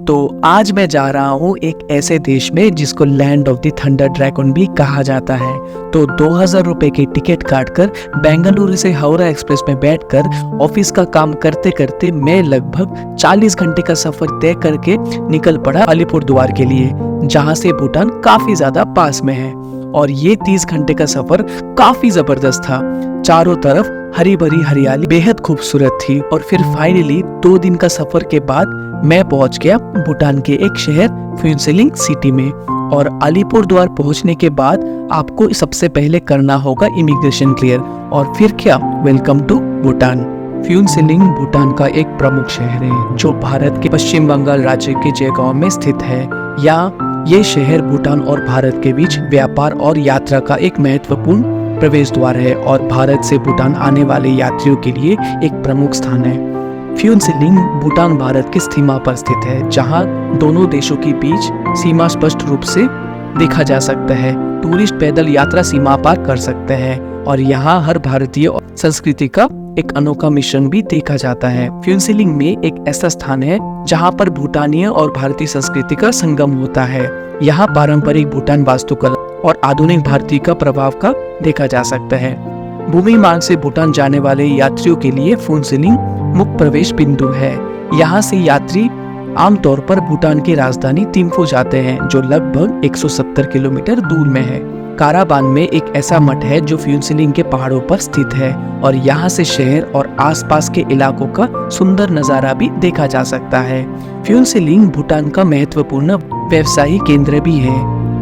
तो आज मैं जा रहा हूँ एक ऐसे देश में जिसको land of the thunder dragon भी कहा जाता है। तो 2000 रुपए की टिकट काटकर बेंगलुरु से हावड़ा एक्सप्रेस में बैठकर ऑफिस का काम करते करते मैं लगभग 40 घंटे का सफर तय करके निकल पड़ा अलीपुरद्वार के लिए, जहाँ से भूटान काफी ज्यादा पास में है। और ये 30 घंटे का सफर काफी जबरदस्त था। चारों तरफ हरी भरी हरियाली बेहद खूबसूरत थी। और फिर फाइनली 2 दिन का सफर के बाद मैं पहुंच गया भूटान के एक शहर फ्यूनसिलिंग सिटी में। और अलीपुरद्वार पहुंचने के बाद आपको सबसे पहले करना होगा इमिग्रेशन क्लियर, और फिर क्या, वेलकम टू भूटान। फ्यूनसिलिंग भूटान का एक प्रमुख शहर है जो भारत के पश्चिम बंगाल राज्य के जयगांव में स्थित है। ये शहर भूटान और भारत के बीच व्यापार और यात्रा का एक महत्वपूर्ण प्रवेश द्वार है और भारत से भूटान आने वाले यात्रियों के लिए एक प्रमुख स्थान है। फ्यूनसिलिंग भूटान भारत की सीमा पर स्थित है, जहां दोनों देशों के बीच सीमा स्पष्ट रूप से देखा जा सकता है। टूरिस्ट पैदल यात्रा सीमा पार कर सकते हैं और यहाँ हर भारतीय संस्कृति का एक अनोखा मिश्रण भी देखा जाता है। फ्यूनसिलिंग में एक ऐसा स्थान है जहाँ पर भूटानीय और भारतीय संस्कृति का संगम होता है। यहाँ पारंपरिक भूटान वास्तुकला और आधुनिक भारतीय का प्रभाव का देखा जा सकता है। भूमि मार्ग से भूटान जाने वाले यात्रियों के लिए फ्यूनसिलिंग मुख्य प्रवेश बिंदु है। यहाँ से यात्री आमतौर पर भूटान की राजधानी थिम्फू जाते हैं, जो लगभग 170 किलोमीटर दूर में है। काराबान में एक ऐसा मठ है जो फ्यूनसिलिंग के पहाड़ों पर स्थित है और यहाँ से शहर और आसपास के इलाकों का सुंदर नजारा भी देखा जा सकता है। फ्यूनसिलिंग भूटान का महत्वपूर्ण व्यवसायिक केंद्र भी है।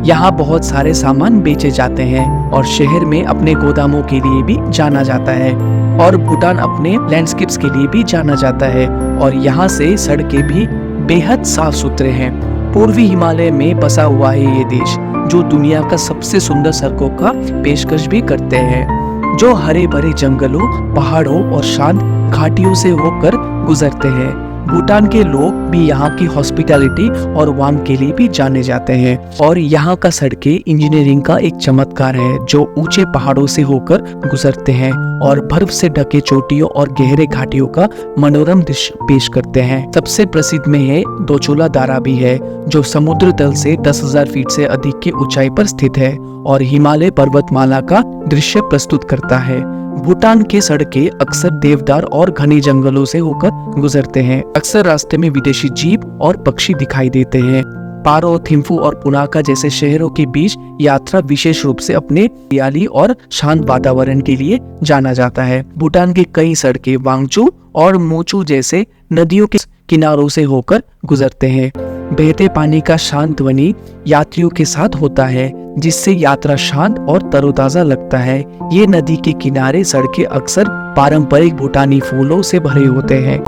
यहाँ बहुत सारे सामान बेचे जाते हैं और शहर में अपने गोदामों के लिए भी जाना जाता है। और भूटान अपने लैंडस्केप्स के लिए भी जाना जाता है और यहाँ से सड़कें भी बेहद साफ सुथरे हैं। पूर्वी हिमालय में बसा हुआ है ये देश, जो दुनिया का सबसे सुंदर सड़कों का पेशकश भी करते हैं, जो हरे भरे जंगलों, पहाड़ों और शांत घाटियों से होकर गुजरते हैं। भूटान के लोग भी यहाँ की हॉस्पिटैलिटी और वार्म के लिए भी जाने जाते हैं। और यहाँ का सड़कें इंजीनियरिंग का एक चमत्कार है, जो ऊंचे पहाड़ों से होकर गुजरते हैं और बर्फ से ढके चोटियों और गहरे घाटियों का मनोरम दृश्य पेश करते हैं। सबसे प्रसिद्ध में है दोचोला दारा भी है, जो समुद्र तल से 10,000 फीट से अधिक की ऊंचाई पर स्थित है और हिमालय पर्वतमाला का दृश्य प्रस्तुत करता है। भूटान के सड़कें अक्सर देवदार और घने जंगलों से होकर गुजरते हैं। अक्सर रास्ते में विदेशी जीव और पक्षी दिखाई देते हैं। पारो, थिम्फू और पुनाका जैसे शहरों के बीच यात्रा विशेष रूप से अपने हरियाली और शांत वातावरण के लिए जाना जाता है। भूटान की कई सड़कें वांगचू और मोचू जैसे नदियों के किनारों से होकर गुजरते हैं। बहते पानी का शांत ध्वनि यात्रियों के साथ होता है, जिससे यात्रा शांत और तरोताजा लगता है। ये नदी के किनारे सड़कें अक्सर पारंपरिक भूटानी फूलों से भरे होते हैं।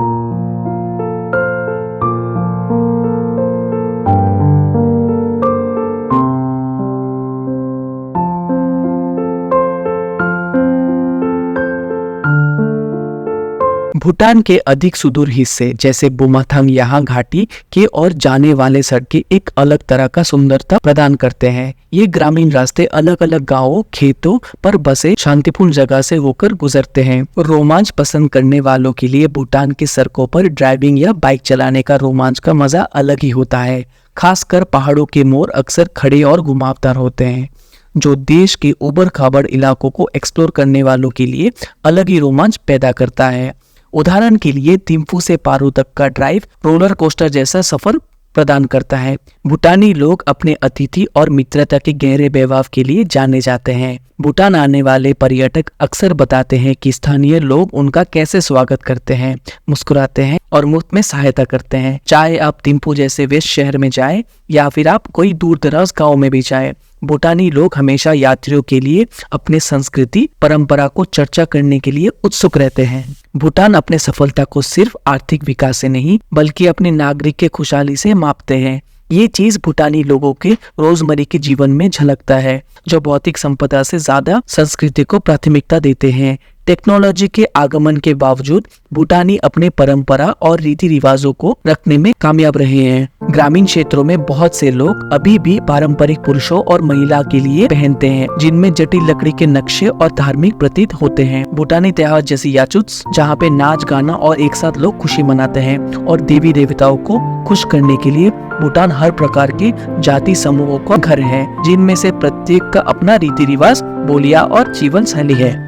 भूटान के अधिक सुदूर हिस्से जैसे बुमाथांग यहाँ घाटी के और जाने वाले सड़कें एक अलग तरह का सुंदरता प्रदान करते हैं। ये ग्रामीण रास्ते अलग अलग गांवों, खेतों पर बसे शांतिपूर्ण जगह से होकर गुजरते हैं। रोमांच पसंद करने वालों के लिए भूटान की सड़कों पर ड्राइविंग या बाइक चलाने का रोमांच का मजा अलग ही होता है। खासकर पहाड़ों के मोड़ अक्सर खड़े और घुमावदार होते हैं, जो देश के उबड़ खाबड़ इलाकों को एक्सप्लोर करने वालों के लिए अलग ही रोमांच पैदा करता है। उदाहरण के लिए थिम्फू से पारो तक का ड्राइव रोलर कोस्टर जैसा सफर प्रदान करता है। भूटानी लोग अपने अतिथि और मित्रता के गहरे व्यवहार के लिए जाने जाते हैं। भूटान आने वाले पर्यटक अक्सर बताते हैं कि स्थानीय लोग उनका कैसे स्वागत करते हैं, मुस्कुराते हैं और मुफ्त में सहायता करते हैं। चाहे आप थिम्फू जैसे वेस्ट शहर में जाएं या फिर आप कोई दूर दराज गाँव में भी जाएं, भूटानी लोग हमेशा यात्रियों के लिए अपने संस्कृति परंपरा को चर्चा करने के लिए उत्सुक रहते हैं। भूटान अपने सफलता को सिर्फ आर्थिक विकास से नहीं बल्कि अपने नागरिक के खुशहाली से मापते हैं। ये चीज भूटानी लोगों के रोजमर्रा के जीवन में झलकता है, जो भौतिक संपदा से ज्यादा संस्कृति को प्राथमिकता देते हैं। टेक्नोलॉजी के आगमन के बावजूद भूटानी अपने परंपरा और रीति रिवाजों को रखने में कामयाब रहे हैं। ग्रामीण क्षेत्रों में बहुत से लोग अभी भी पारंपरिक पुरुषों और महिला के लिए पहनते हैं, जिनमें जटिल लकड़ी के नक्शे और धार्मिक प्रतीक होते हैं। भूटानी त्योहार जैसे याचुत्स, जहाँ पे नाच गाना और एक साथ लोग खुशी मनाते हैं, और देवी देवताओं को खुश करने के लिए भूटान हर प्रकार के जाति समूहों का घर है, जिनमें से प्रत्येक का अपना रीति रिवाज, बोलियां और जीवन शैली है।